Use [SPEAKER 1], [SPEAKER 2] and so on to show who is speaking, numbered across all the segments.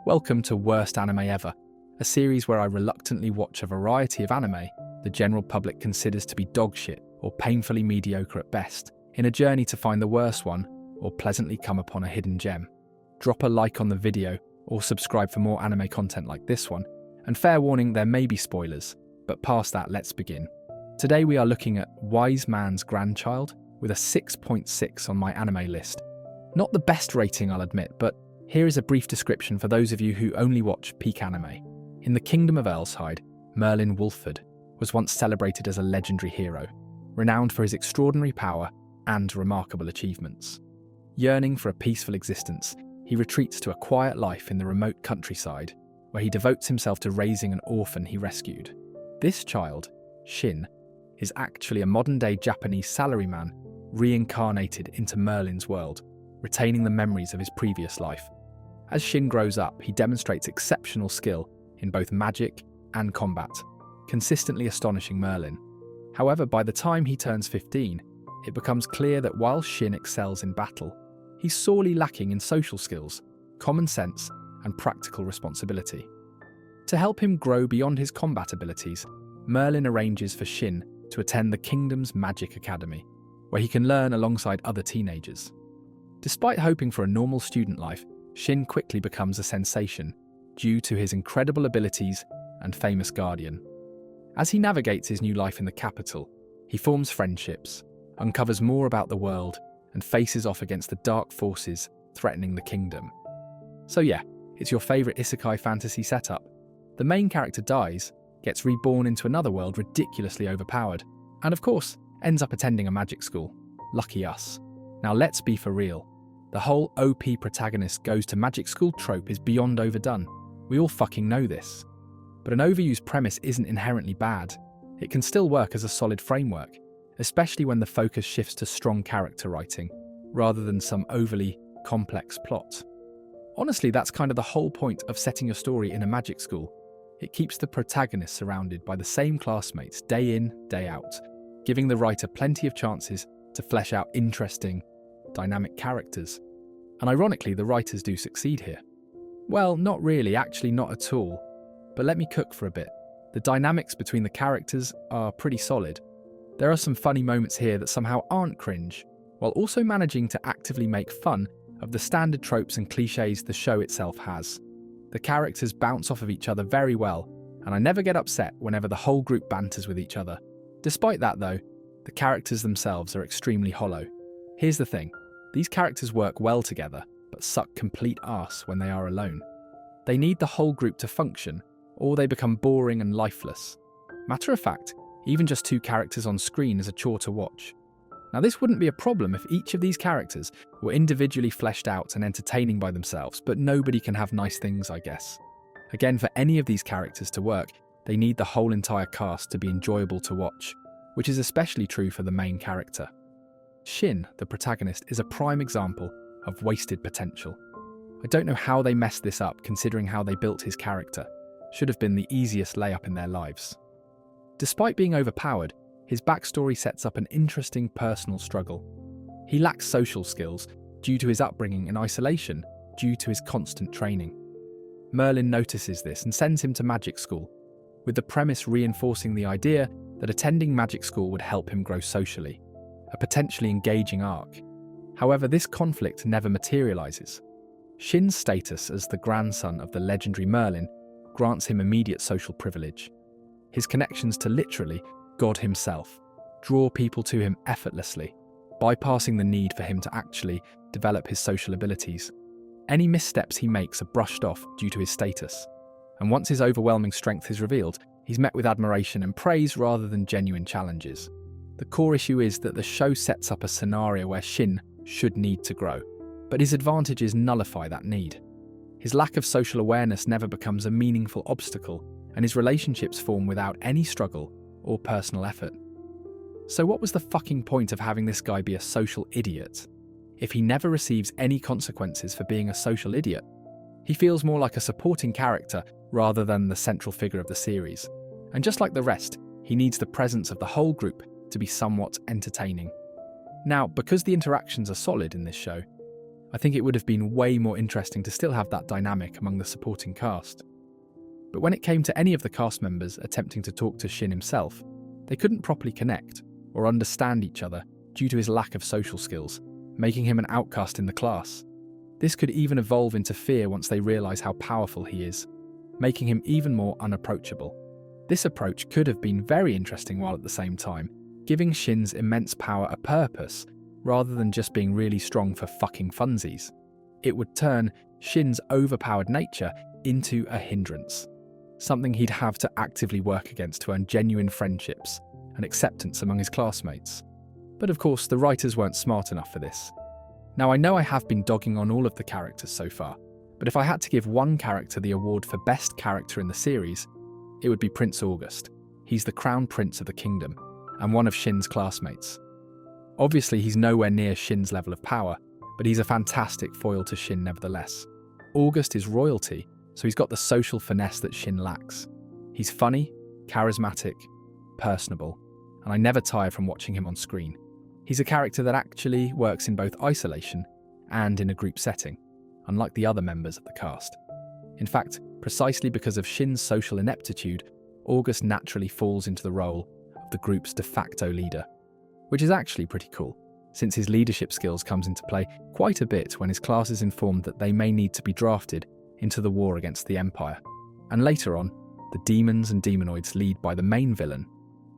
[SPEAKER 1] Welcome to Worst Anime Ever, a series where I reluctantly watch a variety of anime the general public considers to be dog shit or painfully mediocre at best, in a journey to find the worst one or pleasantly come upon a hidden gem. Drop a like on the video or subscribe for more anime content like this one, and fair warning, there may be spoilers, but past that, let's begin. Today we are looking at Wise Man's Grandchild with a 6.6 on my anime list. Not the best rating, I'll admit, but here is a brief description for those of you who only watch peak anime. In the Kingdom of Earlshide, Merlin Wolford was once celebrated as a legendary hero, renowned for his extraordinary power and remarkable achievements. Yearning for a peaceful existence, he retreats to a quiet life in the remote countryside, where he devotes himself to raising an orphan he rescued. This child, Shin, is actually a modern-day Japanese salaryman reincarnated into Merlin's world, retaining the memories of his previous life. As Shin grows up, he demonstrates exceptional skill in both magic and combat, consistently astonishing Merlin. However, by the time he turns 15, it becomes clear that while Shin excels in battle, he's sorely lacking in social skills, common sense, and practical responsibility. To help him grow beyond his combat abilities, Merlin arranges for Shin to attend the kingdom's magic academy, where he can learn alongside other teenagers. Despite hoping for a normal student life, Shin quickly becomes a sensation due to his incredible abilities and famous guardian. As he navigates his new life in the capital, he forms friendships, uncovers more about the world, and faces off against the dark forces threatening the kingdom. So yeah, it's your favourite Isekai fantasy setup. The main character dies, gets reborn into another world ridiculously overpowered, and of course, ends up attending a magic school. Lucky us. Now let's be for real. The whole OP protagonist goes to magic school trope is beyond overdone. We all fucking know this. But an overused premise isn't inherently bad. It can still work as a solid framework, especially when the focus shifts to strong character writing, rather than some overly complex plot. Honestly, that's kind of the whole point of setting your story in a magic school. It keeps the protagonist surrounded by the same classmates day in, day out, giving the writer plenty of chances to flesh out interesting, dynamic characters. And ironically, the writers do succeed here. Well, not really, actually not at all. But let me cook for a bit. The dynamics between the characters are pretty solid. There are some funny moments here that somehow aren't cringe, while also managing to actively make fun of the standard tropes and cliches the show itself has. The characters bounce off of each other very well, and I never get upset whenever the whole group banters with each other. Despite that though, the characters themselves are extremely hollow. Here's the thing, these characters work well together, but suck complete arse when they are alone. They need the whole group to function, or they become boring and lifeless. Matter of fact, even just two characters on screen is a chore to watch. Now this wouldn't be a problem if each of these characters were individually fleshed out and entertaining by themselves, but nobody can have nice things, I guess. Again, for any of these characters to work, they need the whole entire cast to be enjoyable to watch, which is especially true for the main character. Shin, the protagonist, is a prime example of wasted potential. I don't know how they messed this up considering how they built his character. Should have been the easiest layup in their lives. Despite being overpowered, his backstory sets up an interesting personal struggle. He lacks social skills due to his upbringing in isolation due to his constant training. Merlin notices this and sends him to magic school, with the premise reinforcing the idea that attending magic school would help him grow socially, a potentially engaging arc. However, this conflict never materializes. Shin's status as the grandson of the legendary Merlin grants him immediate social privilege. His connections to literally God himself draw people to him effortlessly, bypassing the need for him to actually develop his social abilities. Any missteps he makes are brushed off due to his status, and once his overwhelming strength is revealed, he's met with admiration and praise rather than genuine challenges. The core issue is that the show sets up a scenario where Shin should need to grow, but his advantages nullify that need. His lack of social awareness never becomes a meaningful obstacle, and his relationships form without any struggle or personal effort. So what was the fucking point of having this guy be a social idiot? If he never receives any consequences for being a social idiot, he feels more like a supporting character rather than the central figure of the series. And just like the rest, he needs the presence of the whole group to be somewhat entertaining. Now, because the interactions are solid in this show, I think it would have been way more interesting to still have that dynamic among the supporting cast. But when it came to any of the cast members attempting to talk to Shin himself, they couldn't properly connect or understand each other due to his lack of social skills, making him an outcast in the class. This could even evolve into fear once they realise how powerful he is, making him even more unapproachable. This approach could have been very interesting while at the same time giving Shin's immense power a purpose rather than just being really strong for fucking funsies. It would turn Shin's overpowered nature into a hindrance, something he'd have to actively work against to earn genuine friendships and acceptance among his classmates. But of course, the writers weren't smart enough for this. Now, I know I have been dogging on all of the characters so far, but if I had to give one character the award for best character in the series, it would be Prince August. He's the crown prince of the kingdom, and one of Shin's classmates. Obviously, he's nowhere near Shin's level of power, but he's a fantastic foil to Shin nevertheless. August is royalty, so he's got the social finesse that Shin lacks. He's funny, charismatic, personable, and I never tire from watching him on screen. He's a character that actually works in both isolation and in a group setting, unlike the other members of the cast. In fact, precisely because of Shin's social ineptitude, August naturally falls into the role of the group's de facto leader, which is actually pretty cool, since his leadership skills comes into play quite a bit when his class is informed that they may need to be drafted into the war against the Empire. And later on, the demons and demonoids lead by the main villain.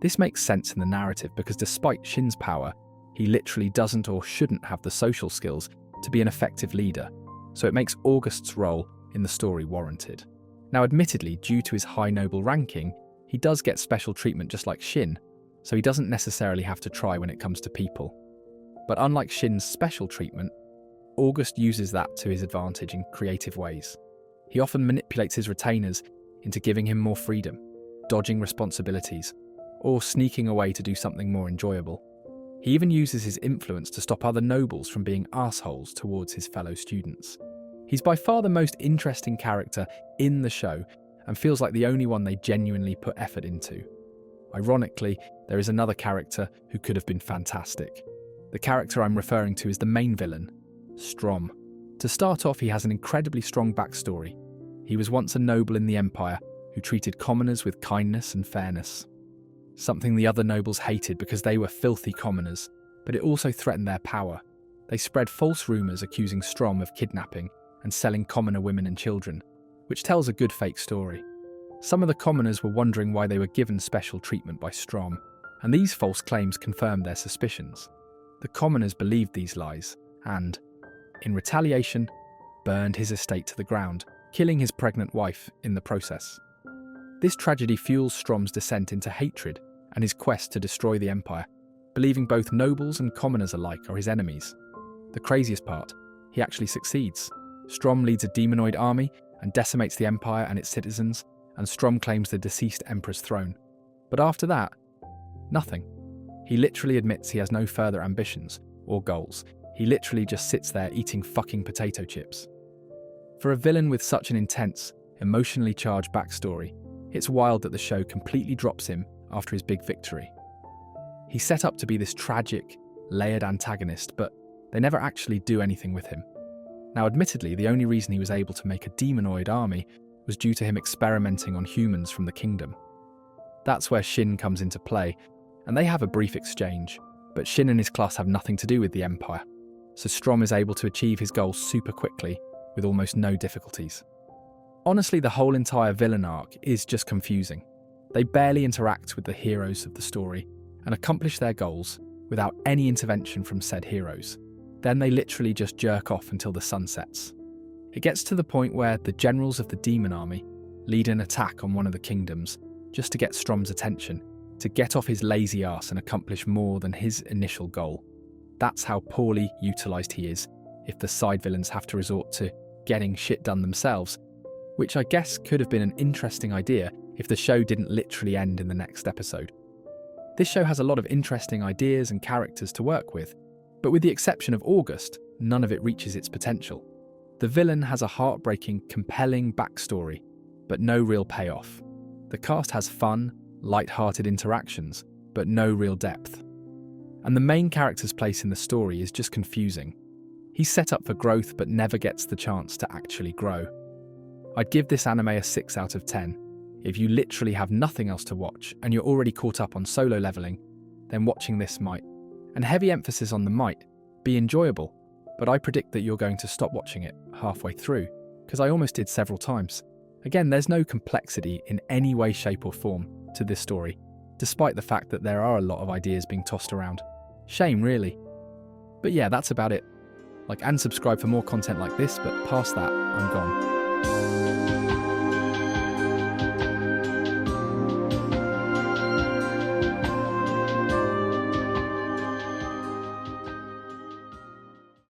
[SPEAKER 1] This makes sense in the narrative because despite Shin's power, he literally doesn't or shouldn't have the social skills to be an effective leader, so it makes August's role in the story warranted. Now admittedly, due to his high noble ranking, he does get special treatment just like Shin, so he doesn't necessarily have to try when it comes to people. But unlike Shin's special treatment, August uses that to his advantage in creative ways. He often manipulates his retainers into giving him more freedom, dodging responsibilities, or sneaking away to do something more enjoyable. He even uses his influence to stop other nobles from being assholes towards his fellow students. He's by far the most interesting character in the show and feels like the only one they genuinely put effort into. Ironically, there is another character who could have been fantastic. The character I'm referring to is the main villain, Strom. To start off, he has an incredibly strong backstory. He was once a noble in the Empire who treated commoners with kindness and fairness, something the other nobles hated because they were filthy commoners, but it also threatened their power. They spread false rumours accusing Strom of kidnapping and selling commoner women and children, which tells a good fake story. Some of the commoners were wondering why they were given special treatment by Strom, and these false claims confirmed their suspicions. The commoners believed these lies and, in retaliation, burned his estate to the ground, killing his pregnant wife in the process. This tragedy fuels Strom's descent into hatred and his quest to destroy the Empire, believing both nobles and commoners alike are his enemies. The craziest part, he actually succeeds. Strom leads a demonoid army and decimates the Empire and its citizens, and Strom claims the deceased Emperor's throne. But after that, nothing. He literally admits he has no further ambitions or goals. He literally just sits there eating fucking potato chips. For a villain with such an intense, emotionally charged backstory, it's wild that the show completely drops him after his big victory. He's set up to be this tragic, layered antagonist, but they never actually do anything with him. Now admittedly, the only reason he was able to make a demonoid army was due to him experimenting on humans from the kingdom. That's where Shin comes into play, and they have a brief exchange, but Shin and his class have nothing to do with the Empire, so Strom is able to achieve his goals super quickly with almost no difficulties. Honestly, the whole entire villain arc is just confusing. They barely interact with the heroes of the story and accomplish their goals without any intervention from said heroes. Then they literally just jerk off until the sun sets. It gets to the point where the generals of the demon army lead an attack on one of the kingdoms just to get Strom's attention, to get off his lazy ass and accomplish more than his initial goal. That's how poorly utilised he is if the side villains have to resort to getting shit done themselves, which I guess could have been an interesting idea if the show didn't literally end in the next episode. This show has a lot of interesting ideas and characters to work with, but with the exception of August, none of it reaches its potential. The villain has a heartbreaking, compelling backstory, but no real payoff. The cast has fun, light-hearted interactions, but no real depth. And the main character's place in the story is just confusing. He's set up for growth but never gets the chance to actually grow. I'd give this anime a 6 out of 10. If you literally have nothing else to watch and you're already caught up on solo leveling, then watching this might, and heavy emphasis on the might, be enjoyable, but I predict that you're going to stop watching it halfway through, because I almost did several times. Again, there's no complexity in any way, shape or form to this story, despite the fact that there are a lot of ideas being tossed around. Shame, really. But yeah, that's about it. Like and subscribe for more content like this, but past that, I'm gone.